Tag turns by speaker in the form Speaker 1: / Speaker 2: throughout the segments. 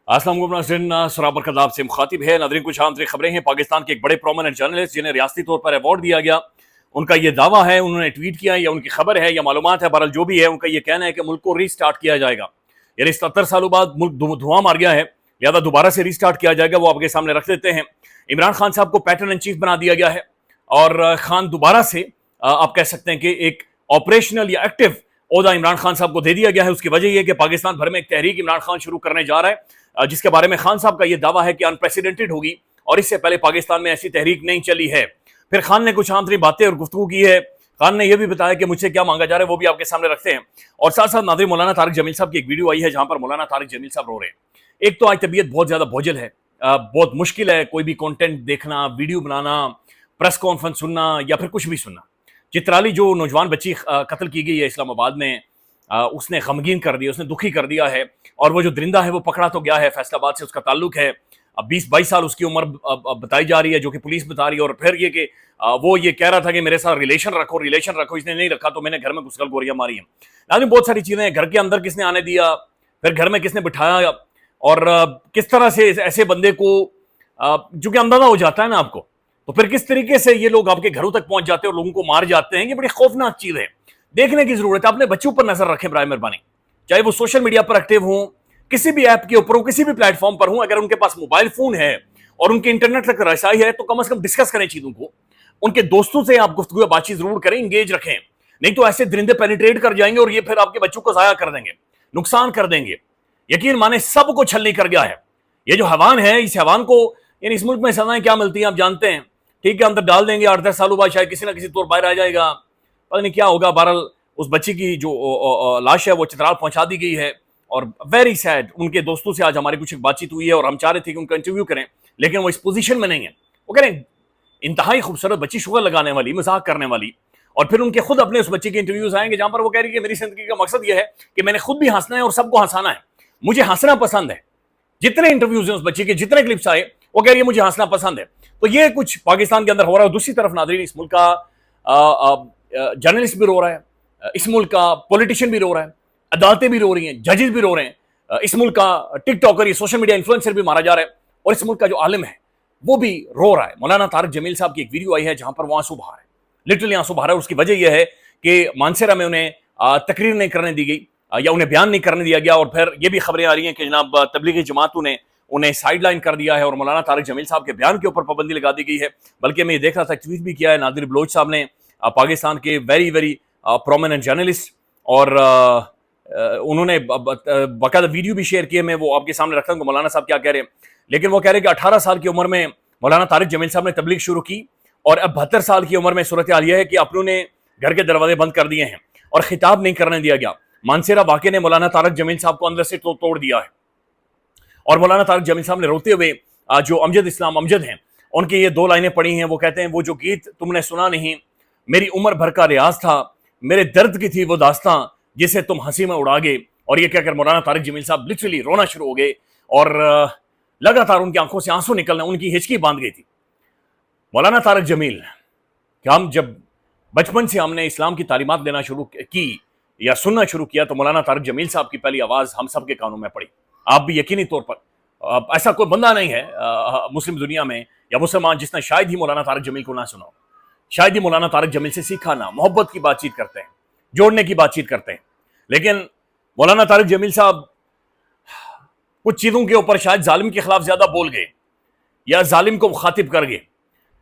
Speaker 1: अस्सलाम वालेकुम नाज़रीन, सराबर कदाब से मुखातिब है। नाज़रीन, कुछ आंतरिक खबरें हैं। पाकिस्तान के एक बड़े प्रोमिनेंट जर्नलिस्ट जिन्हें रियासती तौर पर अवार्ड दिया गया, उनका ये दावा है, उन्होंने ट्वीट किया या उनकी खबर है या मालूमात है, बहरहाल जो भी है, उनका ये कहना है कि मुल्क को रीस्टार्ट किया जाएगा। यानी 77 सालों बाद मुल्क धुआं मार गया है, लिहाजा दोबारा से रीस्टार्ट किया जाएगा। वो आपके सामने रख देते हैं। इमरान खान साहब को पैटर्न इन चीफ बना दिया गया है और खान दोबारा से आप कह सकते हैं कि एक ऑपरेशनल या एक्टिव ओहदा इमरान खान साहब को दे दिया गया है। उसकी वजह यह है कि पाकिस्तान भर में एक तहरीक इमरान खान शुरू करने जा रहा है, जिसके बारे में खान साहब का यह दावा है कि अनप्रेसिडेंटेड होगी और इससे पहले पाकिस्तान में ऐसी तहरीक नहीं चली है। फिर खान ने कुछ आंतरिक बातें और गुफ्तगू की है। खान ने यह भी बताया कि मुझसे क्या मांगा जा रहा है, वो भी आपके सामने रखते हैं। और साथ साथ नाज़रीन, मौलाना तारिक जमील साहब की एक वीडियो आई है जहां पर मौलाना तारिक जमील साहब रो रहे हैं। एक तो आज तबीयत बहुत ज्यादा बोझल है, बहुत मुश्किल है कोई भी कंटेंट देखना, वीडियो बनाना, प्रेस कॉन्फ्रेंस सुनना या फिर कुछ भी सुनना। चित्राली जो नौजवान बच्ची कत्ल की गई है इस्लामाबाद में, उसने गमगीन कर दिया, उसने दुखी कर दिया है। और वो जो दरिंदा है वो पकड़ा तो गया है, फैसलाबाद से उसका ताल्लुक है। अब 20-22 साल उसकी उम्र बताई जा रही है, जो कि पुलिस बता रही है। और फिर ये कि वो ये कह रहा था कि मेरे साथ रिलेशन रखो, इसने नहीं रखा तो मैंने घर में घुसकर गोलियां मारी हैं। लेकिन बहुत सारी चीजें हैं, घर के अंदर किसने आने दिया, फिर घर में किसने बिठाया, और किस तरह से ऐसे बंदे को जो कि अंदाजा हो जाता है ना आपको, तो फिर किस तरीके से ये लोग आपके घरों तक पहुंच जाते हैं और लोगों को मार जाते हैं। ये बड़ी खौफनाक चीज है, देखने की जरूरत है। अपने बच्चों पर नजर रखें बराए मेहरबानी, चाहे वो सोशल मीडिया पर एक्टिव हों, किसी भी ऐप के ऊपर हो, किसी भी प्लेटफॉर्म पर हूं, अगर उनके पास मोबाइल फोन है और उनके इंटरनेट तक रसाई है तो कम से कम डिस्कस करें चीजों को। उनके दोस्तों से आप गुफ्तगू बातचीत जरूर करें, इंगेज रखें। नहीं तो ऐसे दरिंदे पेनिट्रेट कर जाएंगे और ये फिर आपके बच्चों को जाया कर देंगे, नुकसान कर देंगे। यकीन माने सबको छलनी कर गया है ये जो हैवान है। इस हैवान को यानी इस मुल्क में सजाएं क्या मिलती हैं आप जानते हैं। ठीक है, अंदर डाल देंगे, 8-10 सालों बाद शायद किसी ना किसी तौर बाहर आ जाएगा, पता नहीं क्या होगा। बहरहाल उस बच्ची की जो लाश है वो चित्राल पहुंचा दी गई है और वेरी सैड। उनके दोस्तों से आज हमारी कुछ बातचीत हुई है और हम चाह रहे थे कि उनका इंटरव्यू करें, लेकिन वो इस पोजीशन में नहीं है। वो कह रहे हैं इंतहाई खूबसूरत बच्ची, शुगर लगाने वाली, मजाक करने वाली, और फिर उनके खुद अपने उस बच्चे के इंटरव्यूज आएंगे जहां पर वो कह रही है कि मेरी जिंदगी का मकसद यह है कि मैंने खुद भी हंसना है और सबको हंसाना है, मुझे हंसना पसंद है। जितने इंटरव्यूज हैं उस बच्चे के, जितने क्लिप्स आए, वो कह रही है मुझे हंसना पसंद है। तो ये कुछ पाकिस्तान के अंदर हो रहा है। दूसरी तरफ नाज़रीन, इस मुल्क का जर्नलिस्ट भी रो रहा है, इस मुल्क का पॉलिटिशियन भी रो रहा है, अदालतें भी रो रही हैं, जजेस भी रो रहे हैं, इस मुल्क का टिकटॉकर, सोशल मीडिया इन्फ्लुएंसर भी मारा जा रहा है, और इस मुल्क का जो आलिम है वो भी रो रहा है। मौलाना तारिक जमील साहब की एक वीडियो आई है जहां पर वो आंसू बहा रहे हैं, लिटरली आंसू बहा रहे हैं। उसकी वजह यह है कि मानसेरा में उन्हें तकरीर नहीं करने दी गई या उन्हें बयान नहीं करने दिया गया। और फिर ये भी खबरें आ रही हैं कि जनाब तबलीगी जमातों ने उन्हें साइडलाइन कर दिया है और मौलाना तारिक जमील साहब के बयान के ऊपर पाबंदी लगा दी गई है। बल्कि मैं ये देख रहा था, ट्वीट भी किया है नादिर बलोच साहब ने, पाकिस्तान के वेरी वेरी प्रोमिनेंट जर्नलिस्ट, और उन्होंने बाकायदा वीडियो भी शेयर किए। मैं वो आपके सामने रखता हूँ मौलाना साहब क्या कह रहे हैं। लेकिन वो कह रहे हैं कि 18 साल की उम्र में मौलाना तारिक जमील साहब ने तबलीग शुरू की और अब 72 साल की उम्र में सूरत हाल यह है कि अपनों ने घर के दरवाजे बंद कर दिए हैं और खिताब नहीं करने दिया गया। मानसेरा वाक़े ने मौलाना तारिक जमील साहब को अंदर से तोड़ दिया है। और मौलाना तारिक जमील साहब ने रोते हुए जो अमजद इस्लाम अमजद हैं, उनकी ये 2 लाइनें पढ़ी हैं। वो कहते हैं, वो जो गीत तुमने सुना नहीं, मेरी उम्र भर का रियाज था, मेरे दर्द की थी वो दास्तां जिसे तुम हंसी में उड़ा गए। और ये कहकर मौलाना तारिक जमील साहब लिटरली रोना शुरू हो गए और लगातार उनकी आंखों से आंसू निकलना, उनकी हिचकी बांध गई थी। मौलाना तारिक जमील, कि हम जब बचपन से हमने इस्लाम की तालीमात लेना शुरू की या सुनना शुरू किया तो मौलाना तारिक जमील साहब की पहली आवाज हम सब के कानों में पड़ी। आप भी यकीनी तौर पर ऐसा कोई बंदा नहीं है मुस्लिम दुनिया में या मुसलमान जिसने शायद ही मौलाना तारिक जमील को ना सुना हो, शायद ही मौलाना तारिक जमील से सीखा ना। मोहब्बत की बातचीत करते हैं, जोड़ने की बातचीत करते हैं। लेकिन मौलाना तारिक जमील साहब कुछ चीजों के ऊपर शायद जालिम के खिलाफ ज्यादा बोल गए या जालिम को मुखातिब कर गए,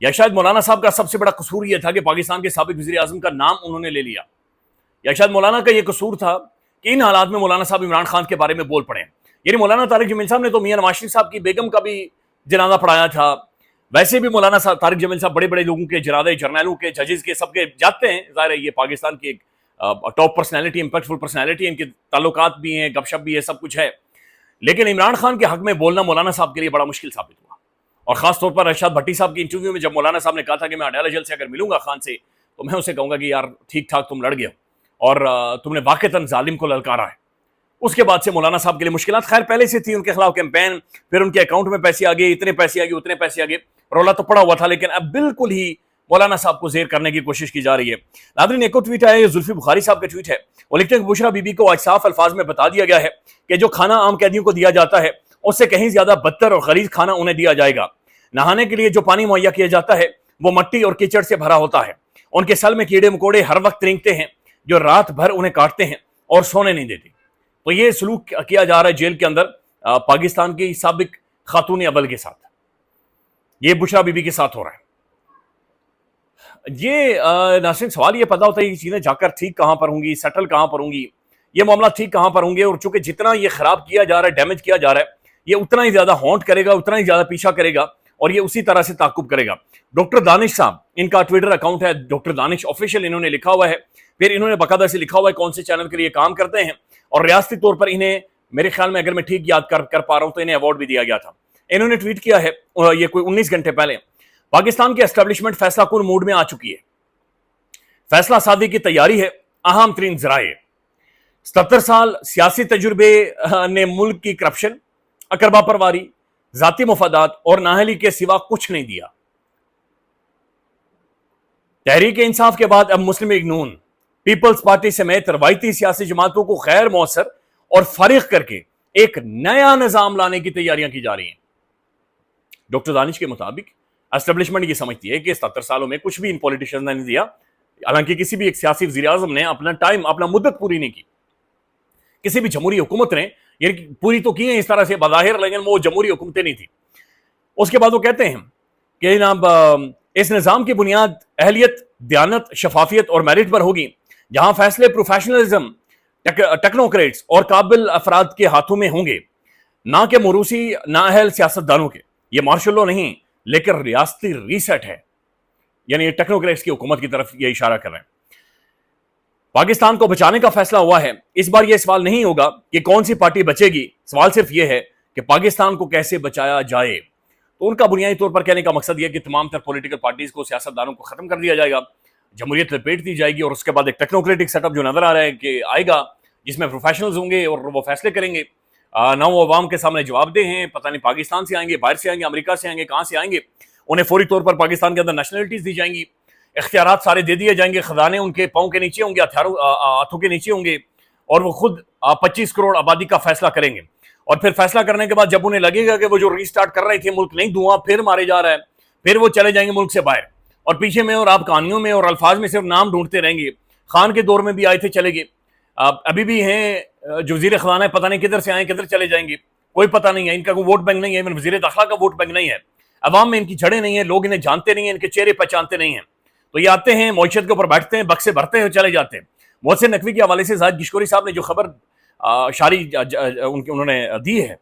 Speaker 1: या शायद मौलाना साहब का सबसे बड़ा कसूर यह था कि पाकिस्तान के साबिक वज़ीर आज़म का नाम उन्होंने ले लिया, या शायद मौलाना का यह कसूर था कि इन हालात में मौलाना साहब इमरान खान के बारे में बोल पड़े। यानी मौलाना तारिक जमील साहब ने तो मियां नवाज शरीफ साहब की बेगम का भी जनाजा पढ़ाया था। वैसे भी मौलाना तारिक जमील साहब बड़े बड़े लोगों के जनाजे, जर्नलों के, जजेस के, सबके जाते हैं। ज़ाहिर है ये पाकिस्तान की एक टॉप पर्सनैलिटी, इंपैक्टफुल पर्सनैलिटी, इनके ताल्लुकात भी हैं, गपशप भी है, सब कुछ है। लेकिन इमरान खान के हक में बोलना मौलाना साहब के लिए बड़ा मुश्किल साबित हुआ। और खासतौर पर अरशद भट्टी साहब की इंटरव्यू में जब मौलाना साहब ने कहा था कि मैं अडाला जेल से अगर मिलूंगा खान से तो मैं उसे कहूंगा कि यार ठीक ठाक तुम लड़ गए और तुमने वाकईतन जालिम को ललकारा है। उसके बाद से मौलाना साहब के लिए मुश्किलात खैर पहले से थी, उनके खिलाफ कैंपेन, फिर उनके अकाउंट में पैसे आ गए, इतने पैसे आ गए, उतने पैसे आ गए, रौला तो पड़ा हुआ था। लेकिन अब बिल्कुल ही मौलाना साहब को जेर करने की कोशिश की जा रही है। नाज़रीन, एक और ट्वीट है, जुल्फी बुखारी साहब का ट्वीट है। वो लिखते हैं कि बुशरा बीबी को आज साफ अल्फाज में बता दिया गया है कि जो खाना आम कैदियों को दिया जाता है اس سے کہیں زیادہ بدتر اور غلیظ کھانا انہیں دیا جائے گا۔ نہانے کے لیے جو پانی مہیا کیا جاتا ہے وہ مٹی اور کیچڑ سے بھرا ہوتا ہے۔ ان کے سل میں کیڑے مکوڑے ہر وقت رینگتے ہیں جو رات بھر انہیں کاٹتے ہیں اور سونے نہیں دیتے۔ تو یہ سلوک کیا جا رہا ہے جیل کے اندر پاکستان کی سابق خاتون اول کے ساتھ، یہ بشرا بی بی کے ساتھ ہو رہا ہے۔ یہ ناصرین سوال یہ پیدا ہوتا ہے یہ چیزیں جا کر ٹھیک کہاں پر ہوں گی، سیٹل کہاں پر ہوں گی، یہ معاملہ ٹھیک کہاں پر ہوں گے؟ اور چونکہ جتنا یہ خراب کیا جا رہا ہے، ڈیمیج کیا جا رہا ہے، یہ اتنا ہی زیادہ ہانٹ کرے گا، اتنا ہی زیادہ پیچھا کرے گا اور یہ اسی طرح سے تعاقب کرے گا۔ ڈاکٹر دانش صاحب، ان کا ٹویٹر اکاؤنٹ ہے ڈاکٹر دانش آفیشیل، انہوں نے لکھا ہوا ہے، پھر انہوں نے باقاعدہ سے لکھا ہوا ہے کون سے چینل کے لیے کام کرتے ہیں، اور ریاستی طور پر انہیں میرے خیال میں اگر میں ٹھیک یاد کر پا رہا ہوں تو انہیں ایوارڈ بھی دیا گیا تھا۔ انہوں نے ٹویٹ کیا ہے یہ کوئی 19 گھنٹے پہلے، پاکستان کی اسٹیبلشمنٹ فیصلہ کن موڈ میں آ چکی ہے، فیصلہ سازی کی تیاری ہے، اہم ترین ذرائع 77 سال سیاسی تجربے نے ملک کی کرپشن، اقربا پرواری، ذاتی مفادات اور نااہلی کے سوا کچھ نہیں دیا۔ تحریک انصاف کے بعد اب مسلم لیگ نون، پیپلز پارٹی سمیت روایتی سیاسی جماعتوں کو غیر مؤثر اور فارغ کر کے ایک نیا نظام لانے کی تیاریاں کی جا رہی ہیں۔ ڈاکٹر دانش کے مطابق اسٹیبلشمنٹ یہ سمجھتی ہے کہ 77 سالوں میں کچھ بھی ان پولیٹیشنز نے نہیں دیا، حالانکہ کسی بھی ایک سیاسی وزیر اعظم نے اپنا مدت پوری نہیں کی، کسی بھی جمہوری حکومت نے یعنی پوری تو کی ہے اس طرح سے بظاہر، لیکن وہ جمہوری حکومتیں نہیں تھی۔ اس کے بعد وہ کہتے ہیں کہ جناب اس نظام کی بنیاد اہلیت، دیانت، شفافیت اور میرٹ پر ہوگی، جہاں فیصلے پروفیشنلزم، ٹیکنوکریٹس اور قابل افراد کے ہاتھوں میں ہوں گے، نہ کہ موروثی نااہل سیاستدانوں کے۔ یہ مارشل لا نہیں لیکن ریاستی ریسیٹ ہے، یعنی ٹیکنوکریٹس کی حکومت کی طرف یہ اشارہ کر رہے ہیں۔ پاکستان کو بچانے کا فیصلہ ہوا ہے، اس بار یہ سوال نہیں ہوگا کہ کون سی پارٹی بچے گی، سوال صرف یہ ہے کہ پاکستان کو کیسے بچایا جائے۔ تو ان کا بنیادی طور پر کہنے کا مقصد یہ کہ تمام تر پولیٹیکل پارٹیز کو، سیاستدانوں کو ختم کر دیا جائے گا، جمہوریت لپیٹ دی جائے گی، اور اس کے بعد ایک ٹیکنوکریٹک سیٹ اپ جو نظر آ رہا ہے کہ آئے گا، جس میں پروفیشنلز ہوں گے اور وہ فیصلے کریں گے، نہ وہ عوام کے سامنے جواب دہ ہیں، پتہ نہیں پاکستان سے آئیں گے، باہر سے آئیں گے، امریکہ سے آئیں گے، کہاں سے آئیں گے، انہیں فوری طور پر پاکستان کے اندر نیشنلٹیز دی جائیں گی، اختیارات سارے دے دیے جائیں گے، خزانے ان کے پاؤں کے نیچے ہوں گے، ہاتھوں کے نیچے ہوں گے، اور وہ خود 25 کروڑ آبادی کا فیصلہ کریں گے۔ اور پھر فیصلہ کرنے کے بعد جب انہیں لگے گا کہ وہ جو ری سٹارٹ کر رہے تھے ملک نہیں دھواں پھر مارے جا رہا ہے، پھر وہ چلے جائیں گے ملک سے باہر، اور پیچھے میں اور آپ کہانیوں میں اور الفاظ میں صرف نام ڈھونڈتے رہیں گے۔ خان کے دور میں بھی آئے تھے، چلے گئے، ابھی بھی ہیں جو وزیر خزانہ ہے، پتہ نہیں کدھر سے آئیں کدھر چلے جائیں گے، کوئی پتہ نہیں ہے، ان کا کوئی ووٹ بینک نہیں ہے، وزیر داخلہ کا ووٹ بینک نہیں ہے، عوام میں ان کی جڑیں نہیں ہیں، لوگ انہیں جانتے نہیں ہیں، ان کے چہرے پہچانتے نہیں ہیں۔ تو یہ آتے ہیں، معیشت کے اوپر بیٹھتے ہیں، بکسے بھرتے ہیں اور چلے جاتے ہیں۔ محسن نقوی کے حوالے سے زاہد گشکوری صاحب نے جو خبر شاری انہوں نے دی ہے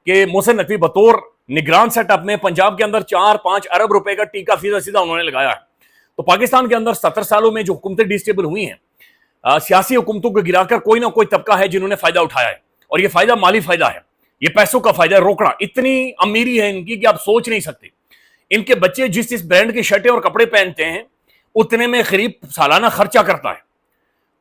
Speaker 1: کہ محسن نقوی بطور نگران سیٹ اپ میں پنجاب کے اندر 4-5 ارب روپے کا ٹیکہ سیدھا انہوں نے لگایا ہے۔ تو پاکستان کے اندر 70 سالوں میں جو حکومتیں ڈسٹیبل ہوئی ہیں، سیاسی حکومتوں کو گرا کر کوئی نہ کوئی طبقہ ہے جنہوں نے فائدہ اٹھایا ہے، اور یہ فائدہ مالی فائدہ ہے، یہ پیسوں کا فائدہ ہے، روکڑا۔ اتنی امیری ہے ان کی کہ آپ سوچ نہیں سکتے۔ ان کے بچے جس برانڈ کی شرٹیں اور کپڑے پہنتے ہیں اتنے میں قریب سالانہ خرچہ کرتا ہے۔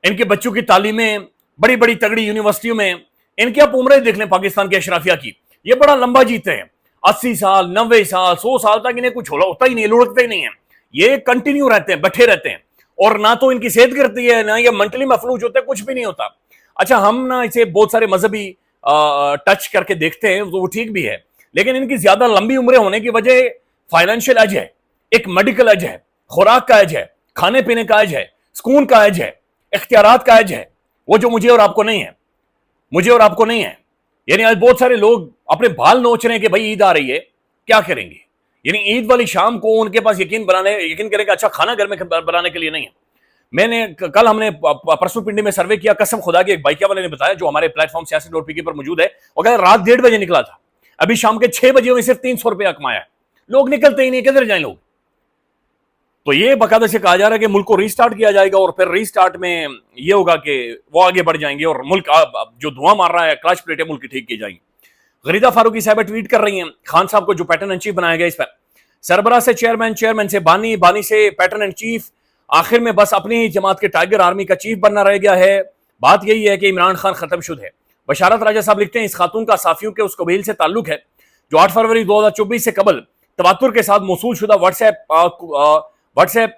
Speaker 1: ان کے بچوں کی تعلیمیں بڑی بڑی تگڑی یونیورسٹیوں میں، ان کی آپ عمریں دیکھ لیں پاکستان کے اشرافیہ کی، یہ بڑا لمبا جیتے ہیں، 80 سال 90 سال 100 سال تک انہیں کچھ ہوتا ہی نہیں، لڑکتے ہی نہیں ہیں، یہ کنٹینیو رہتے ہیں، بیٹھے رہتے ہیں، اور نہ تو ان کی صحت کرتی ہے، نہ یہ منٹلی مفلوج ہوتے ہیں، کچھ بھی نہیں ہوتا۔ اچھا ہم نہ اسے بہت سارے مذہبی ٹچ کر کے دیکھتے ہیں تو وہ ٹھیک بھی ہے، لیکن ان کی زیادہ لمبی عمریں ہونے کی وجہ فائنینشیل ایج ہے، ایک میڈیکل ایج ہے، خوراک کا ایج ہے، کھانے پینے کا ایج ہے، سکون کا ایج ہے، اختیارات کا ایج ہے، وہ جو مجھے اور آپ کو نہیں ہے، مجھے اور آپ کو نہیں ہے۔ یعنی آج بہت سارے لوگ اپنے بال نوچ رہے ہیں کہ بھائی عید آ رہی ہے، کیا کریں گے؟ یعنی عید والی شام کو ان کے پاس یقین کریں کہ اچھا کھانا گھر میں بنانے کے لیے نہیں ہے۔ میں نے کل ہم نے پرسوں پنڈی میں سروے کیا، قسم خدا کی ایک بائکیا والے نے بتایا جو ہمارے پلیٹ فارم سیاسی.pk پر موجود ہے، وہ کہا رات 1:30 بجے نکلا تھا، ابھی شام کے 6 بجے میں صرف 300 روپیہ کمایا ہے۔ لوگ نکلتے ہی نہیں، کدھر جائیں لوگ؟ تو یہ باقاعدہ سے کہا جا رہا ہے کہ ملک کو ری سٹارٹ کیا جائے گا، اور پھر ری سٹارٹ میں یہ ہوگا کہ وہ آگے بڑھ جائیں گے، اور ملک جو دھواں مار رہا ہے، کلچ پلیٹیں ملک کی ٹھیک کی جائیں گی۔ غریدہ فاروقی صاحبہ ٹویٹ کر رہی ہیں خان صاحب کو جو پیٹرن ان چیف بنایا گیا، اس پر سربراہ سے چیئرمین، چیئرمین سے بانی، بانی سے پیٹرن ان چیف، آخر میں بس اپنی ہی جماعت کے ٹائیگر آرمی کا چیف بننا رہ گیا ہے۔ بات یہی ہے کہ عمران خان ختم شد ہے۔ بشارت راجہ صاحب لکھتے ہیں اس خاتون کا صحافیوں کے اس قبیل سے تعلق ہے جو 8 فروری 2024 سے قبل تواتر کے ساتھ موصول شدہ واٹس ایپ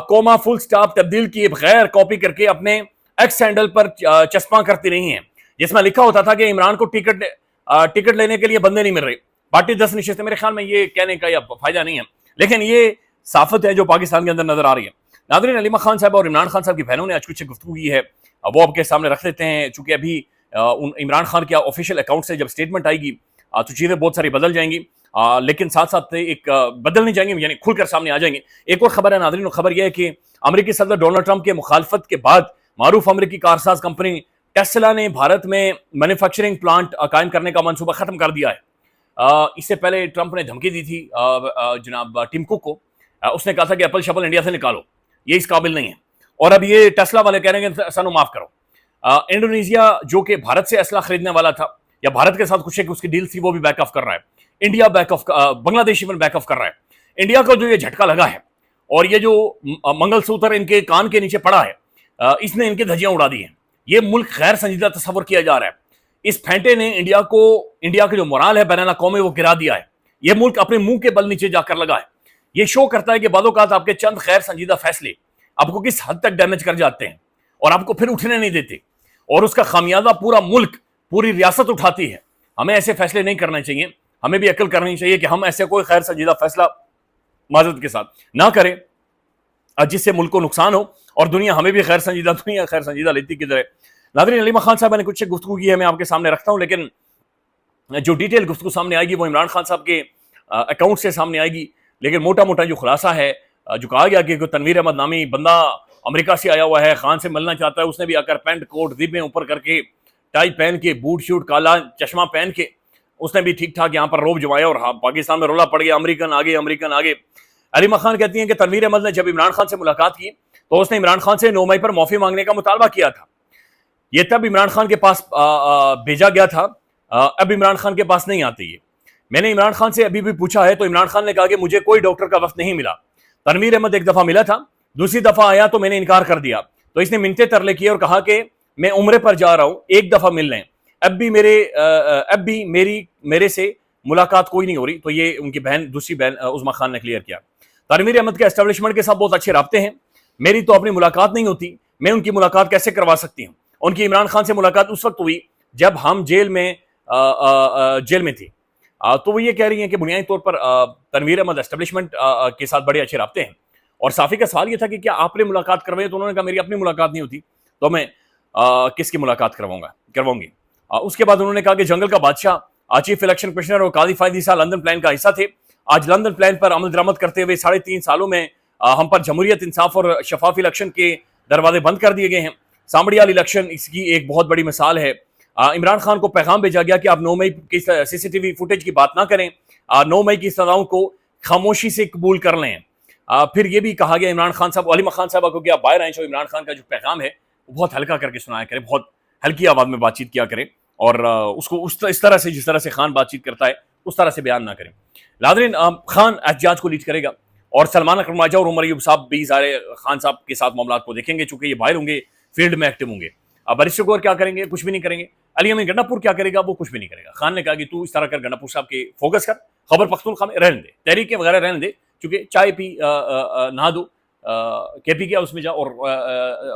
Speaker 1: کوما فل سٹاپ تبدیل کیے بغیر کاپی کر کے اپنے ایکس ہینڈل پر چسپاں کرتی رہی ہیں، جس میں لکھا ہوتا تھا کہ عمران کو ٹکٹ टिकट लेने के लिए बंदे नहीं मिल रहे, पार्टी 10 नशिस्तें। मेरे ख्याल में ये कहने का या फायदा नहीं है, लेकिन ये साफत है जो पाकिस्तान के अंदर नजर आ रही है। नादरीन, अलीमा खान साहब और इमरान खान साहब की बहनों ने आज कुछ गुफ्तगू की है, वो आपके सामने रख देते हैं। चूंकि अभी इमरान खान के ऑफिशियल अकाउंट से जब स्टेटमेंट आएगी तो चीज़ें बहुत सारी बदल जाएंगी, लेकिन साथ साथ एक बदल नहीं जाएंगी, यानी खुलकर सामने आ जाएंगे। एक और खबर है नादरीन, खबर यह है कि अमेरिकी सदर डोनाल्ड ट्रंप के मुखालफत के बाद मारूफ अमेरिकी कारसाज कंपनी टेस्ला ने भारत में मैन्युफैक्चरिंग प्लांट कायम करने का मंसूबा खत्म कर दिया है। इससे पहले ट्रंप ने धमकी दी थी जनाब टिम कुक को, उसने कहा था कि एप्पल शपल इंडिया से निकालो, ये इस काबिल नहीं है। और अब ये टेस्ला वाले कह रहे हैं सानू माफ करो। इंडोनेशिया जो कि भारत से असला खरीदने वाला था या भारत के साथ कुछ एक उसकी डील थी, वो भी बैक ऑफ कर रहा है। India back of, Bangladesh even back of कर रहा है। इंडिया को जो ये झटका लगा है और ये जो मंगलसूत्र इनके कान के नीचे पड़ा है, इसने इनकी धज्जियां उड़ा दी हैं। ये मुल्क गैर संजीदा तस्वर किया जा रहा है। इस फेंटे ने इंडिया के जो मोराल है बैनुल अक़वामी वो गिरा दिया है। ये मुल्क अपने मुंह के बल नीचे जाकर लगा है। ये शो करता है कि बादोकात आपके चंद गैर संजीदा फैसले आपको किस हद तक डैमेज कर जाते हैं और आपको फिर उठने नहीं देते, और उसका खामियाजा पूरा मुल्क, पूरी रियासत उठाती है। हमें ऐसे फैसले नहीं करने चाहिए। हमें भी अक्ल करनी चाहिए कि हम ऐसे कोई गैर संजीदा फैसला माजरत के साथ ना करें जिससे मुल्क को नुकसान हो और दुनिया हमें भी गैर संजीदा लेती की तरह। नाज़रीन, अलीमा खान साहब ने कुछ गुफ्तगू की है, मैं आपके सामने रखता हूं, लेकिन जो डिटेल गुफ्तगू सामने आएगी वो इमरान खान साहब के अकाउंट से सामने आएगी। लेकिन मोटा मोटा जो खुलासा है, जो कहा गया कि तनवीर अहमद नामी बंदा अमेरिका से आया हुआ है, खान से मिलना चाहता है, उसने भी आकर पैंट कोट जिब्बें ऊपर करके, टाई पहन के, बूट शूट, काला चश्मा पहन के उसने भी ठीक ठाक यहाँ पर रोब जमाया और पाकिस्तान में रोला पड़ गया, अमेरिकन आगे। अलीमा खान कहती हैं कि तनवीर अहमद ने जब इमरान खान से मुलाकात की तो उसने इमरान खान से 9 मई पर माफी मांगने का मुतालबा किया था। ये तब इमरान खान के पास भेजा गया था, अब इमरान खान के पास नहीं आते। ये मैंने इमरान खान से अभी भी पूछा है तो इमरान खान ने कहा कि मुझे कोई डॉक्टर का वक्त नहीं मिला। तनवीर अहमद एक दफा मिला था, दूसरी दफा आया तो मैंने इनकार कर दिया, तो इसने मिन्नतें तरले किए और कहा कि मैं उम्रे पर जा रहा हूं, एक दफा मिल लें। अब भी मेरे से मुलाकात कोई नहीं हो रही। तो ये उनकी दूसरी बहन उज़मा खान ने क्लियर किया। तनवीर अहमद के एस्टेब्लिशमेंट के साथ बहुत अच्छे राब्ते हैं, मेरी तो अपनी मुलाकात नहीं होती, मैं उनकी मुलाकात कैसे करवा सकती हूँ। उनकी इमरान खान से मुलाकात उस वक्त हुई जब हम जेल में थे। तो वो ये कह रही हैं कि बुनियादी तौर पर तनवीर अहमद एस्टेब्लिशमेंट के साथ बड़े अच्छे राब्ते हैं। और साफी का सवाल ये था कि क्या आपने मुलाकात करवाई, तो उन्होंने कहा मेरी अपनी मुलाकात नहीं होती तो मैं किसकी मुलाकात करवाऊंगी। उसके बाद उन्होंने कहा कि जंगल का बादशाह, चीफ इलेक्शन कमिश्नर और काजी फायदी साहब लंदन प्लान का हिस्सा थे। आज लंदन प्लान पर अमल दरामद करते हुए 3.5 सालों में हम पर जमहूरियत, इंसाफ और शफाफ इलेक्शन के दरवाजे बंद कर दिए गए हैं। सामड़ियाल इलेक्शन इसकी एक बहुत बड़ी मिसाल है। इमरान खान को पैगाम भेजा गया कि आप 9 मई की सीसीटीवी फुटेज की बात ना करें, 9 मई की सजाओं को खामोशी से कबूल कर लें। फिर ये भी कहा गया इमरान खान साहब, अलीमा खान साहब को कि आप बाहर आए, तो इमरान खान का जो पैगाम है वो बहुत हल्का करके सुनाया करें, बहुत हल्की आवाज में बातचीत किया करें और उसको इस तरह से, जिस तरह से खान बातचीत करता है उस तरह से बयान ना करें। नाज़रीन, खान एहतिजाज को लीड करेगा और सलमान अकरम राजा और उमर अयूब साहब भी सारे खान साहब के साथ मामलात को देखेंगे, चूंकि ये बाहर होंगे, फील्ड में एक्टिव होंगे। अब बारिश गौर क्या करेंगे? कुछ भी नहीं करेंगे। अली अमीन गंडापुर क्या करेगा? वो कुछ भी नहीं करेगा। खान ने कहा कि तू इस तरह कर, गंडापुर साहब के फोकस कर, खबर पख्तूनख्वा में रहने दे, तहरीक वगैरह रहने दे, चूंकि चाय पी, नहा दो, केपी के उसमें जा और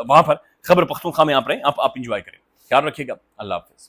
Speaker 1: वहां पर खबर पख्तूनख्वा में आप रहें, आप इंजॉय करें। ख्याल रखिएगा। अल्लाह हाफिज़।